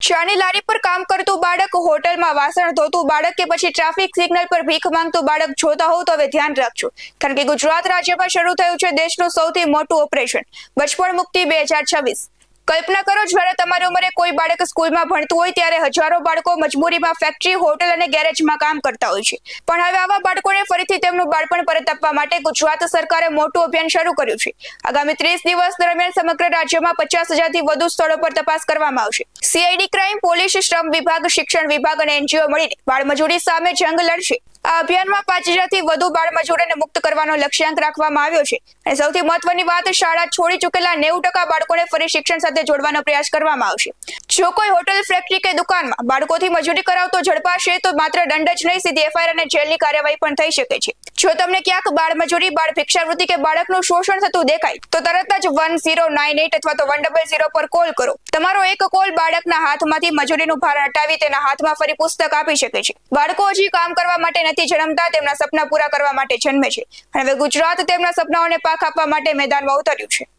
ચાની લારી પર કામ કરતું બાળક, હોટલમાં વાસણ ધોતું બાળક કે પછી ટ્રાફિક સિગ્નલ પર ભીખ માંગતું બાળક જોતા હોવ તો હવે ધ્યાન રાખજો, કારણ કે ગુજરાત રાજ્યમાં શરૂ થયું છે દેશનું સૌથી મોટું ઓપરેશન બચપણ મુક્તિ 2026। કલ્પના કરો, જ્યારે તમારી ઉંમરે કોઈ બાળક સ્કૂલમાં ભણતું હોય ત્યારે હજારો બાળકો મજબૂરીમાં ફેક્ટરી, હોટલ અને ગેરેજમાં કામ કરતા હોય છે। પણ હવે આવા બાળકોને ફરીથી તેમનું બાળપણ પરત આપવા માટે ગુજરાત સરકારે મોટું અભિયાન શરૂ કર્યું છે। આગામી 30 દિવસ દરમિયાન સમગ્ર રાજ્યમાં 50,000થી વધુ સ્થળો પર તપાસ કરવામાં આવશે। સીઆઈડી ક્રાઇમ, પોલીસ, શ્રમ વિભાગ, શિક્ષણ વિભાગ અને એનજીઓ મળીને બાળમજૂરી સામે જંગ લડશે। આ અભિયાનમાં 5,000થી વધુ બાળમજૂરોને મુક્ત કરવાનો લક્ષ્યાંક રાખવામાં આવ્યો છે અને સૌથી મહત્વની વાત, શાળા છોડી ચૂકેલા 90% બાળકોને ફરી શિક્ષણ સાથે જોડવાનો પ્રયાસ કરવામાં આવશે। જો કોઈ હોટલ, ફેક્ટરી કે દુકાનમાં બાળકોથી મજૂરી કરાવતો ઝડપાશે તો માત્ર દંડ જ નહીં, સીધી એફઆઈઆર અને જેલની કાર્યવાહી પણ થઈ શકે છે। જો તમને ક્યાંક બાળમજૂરી, બાળ ભિક્ષાવૃત્તિ કે બાળકનું શોષણ થતું દેખાય તો તરત જ 1098 અથવા તો 100 પર કોલ કરો। તમારો એક કોલ બાળકના હાથમાંથી મજૂરીનું ભાર હટાવી તેના હાથમાં ફરી પુસ્તક આપી શકે છે। બાળકો હજી કામ કરવા માટે નથી જન્મતા, તેમના સપના પૂરા કરવા માટે જન્મે છે અને હવે ગુજરાત તેમના સપનાઓને પાક આપવા માટે મેદાનમાં ઉતર્યું છે।